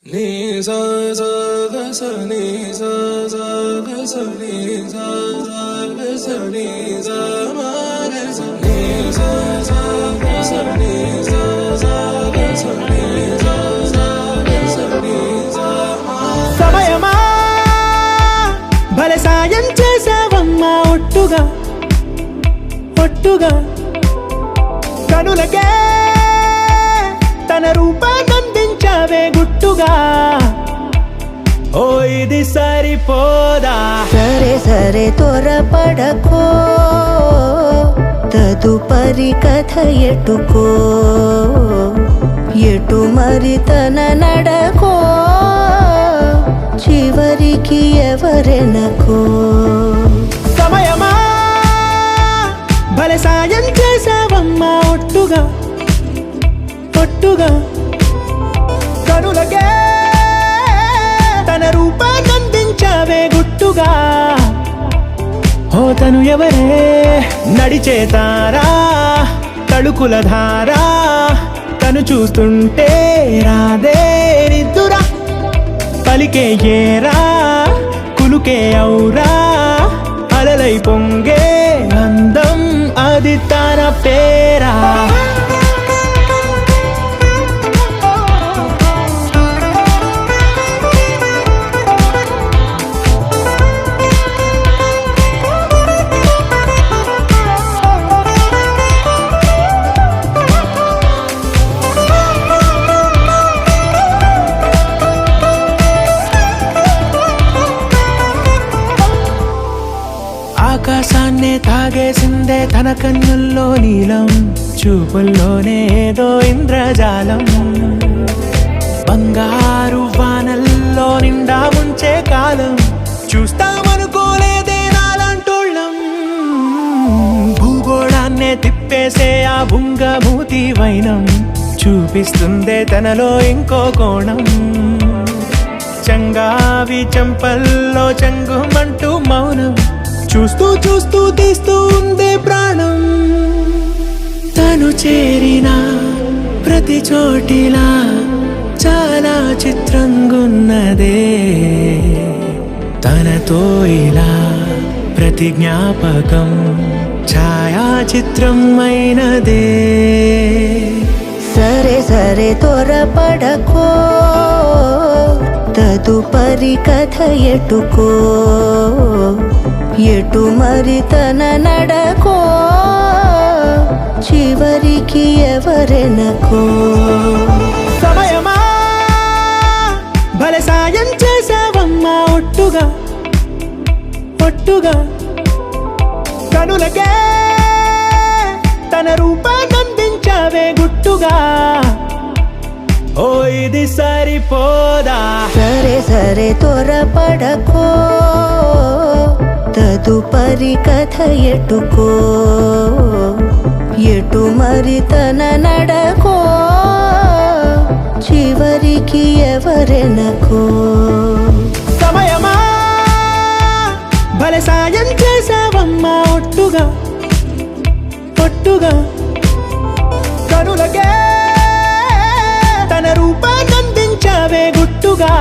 ni sa sa ga sa ni sa sa ga sa ni sa sa ga sa ni sa ma ga sa ni sa sa ga sa ni sa sa ga sa ni sa sa ga sa ni sa ma సమయమా భలే సాయం చేసావమ్మా ఒట్టుగా ఒట్టుగా కనులకే తన రూపాన్నందించావే గుట్టుగా ఓ ఇది సరిపోదా సరే సరే త్వరపడకో తదుపరి కథ ఎటుకో ఎటు మరి తన నడకో చివరికి ఎవరెనకో సమయమా భలే సాయం చేసావమ్మా ఒట్టుగా ఒట్టుగా కనులకే తన రూపాన్నందించావే గుట్టుగా ఓ తను ఎవరే నడిచే తారా తళుకుల ధారా తను చూస్తుంటే రాదే నిద్దురా పలికే ఏరా కులుకే ఔరా అలలై పొంగే అందం అది తన పేరా ఆకాశాన్నే తాగేసిందే తన కన్నుల్లో నీలం చూపుల్లోనే ఏదో ఇంద్రజాలం బంగారు వానల్లో నిండా ముంచే కాలం చూస్తామనుకోలేదే నాలంటోళ్ళం భూగోళాన్నే తిప్పేసే ఆ బుంగమూతి వైనం చూపిస్తుందే తనలో ఇంకో కోణం చంగావి చంపల్లో చంగుమంటూ మౌనం చూస్తూ చూస్తూ తీస్తూ ఉందే ప్రాణం తను చేరిన ప్రతి చోటిలా చాలా చిత్రంగున్నదే తనతో ఇలా ప్రతి జ్ఞాపకం ఛాయాచిత్రం అయినదే సరే సరే త్వరపడకో తదుపరి కథ ఎటుకో ఎటు మరి తన నడకో చివరికి ఎవరెనకో సమయమా భలే సాయం చేసావమ్మా ఒట్టుగా ఒట్టుగా కనులకే తన రూపాన్నందించావే గుట్టుగా ఓ ఇది సరిపోదా సరే సరే త్వరపడకో తదుపరి కథ ఎటుకో ఎటు మరి తన నడకో చివరికి ఎవరెనకో సమయమా భలే సాయం చేసావమ్మా ఒట్టుగా ఒట్టుగా కనులకే తన రూపాన్నందించావే గుట్టుగా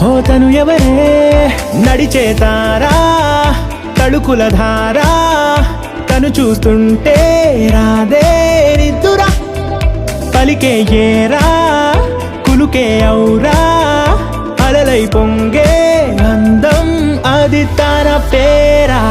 ఓ తను ఎవరే నడిచే తారా తళుకుల ధారా తను చూస్తుంటే రాదే నిద్దురా పలికే ఏరా కులుకే ఔరా అలలై పొంగే అందం అది తన పేరా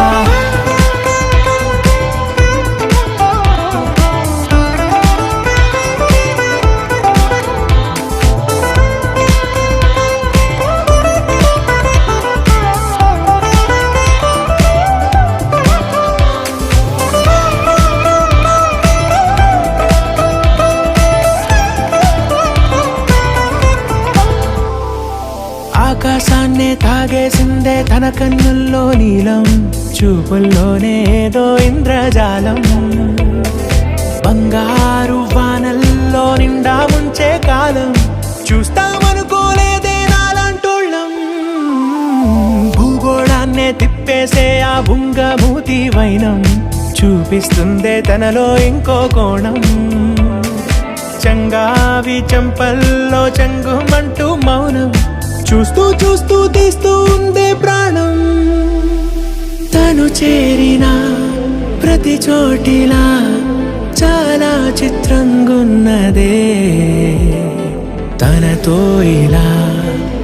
ఆకాశాన్నే తాగేసిందే తన కన్నుల్లో నీలం చూపుల్లోనే ఏదో ఇంద్రజాలం బంగారు వానల్లో నిండా ముంచే కాలం చూస్తామనుకోలేదే నాలంటోళ్ళం భూగోళాన్నే తిప్పేసే ఆ బుంగమూతి వైనం చూపిస్తుందే తనలో ఇంకో కోణం చంగావి చెంపల్లో చెంగుమంటూ మౌనం చూస్తూ చూస్తూ తీస్తూ ఉందే ప్రాణం. తను చేరిన ప్రతి చోటిలా చాలా చిత్రంగున్నదే, తనతో ఇలా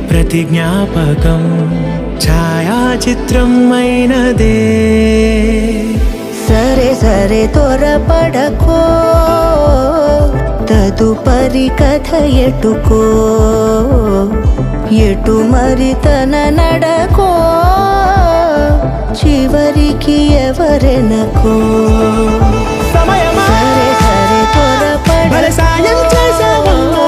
ప్రతి జ్ఞాపకం ఛాయాచిత్రం అయినదే. సరే సరే త్వరపడకో, తదుపరి కథ ఎటుకో, ఎటు మరి తన నడకో, చివరికి ఎవరెనకో. సమయమా సరే సరే త్వరపడకో, సాయం చేసావమ్మా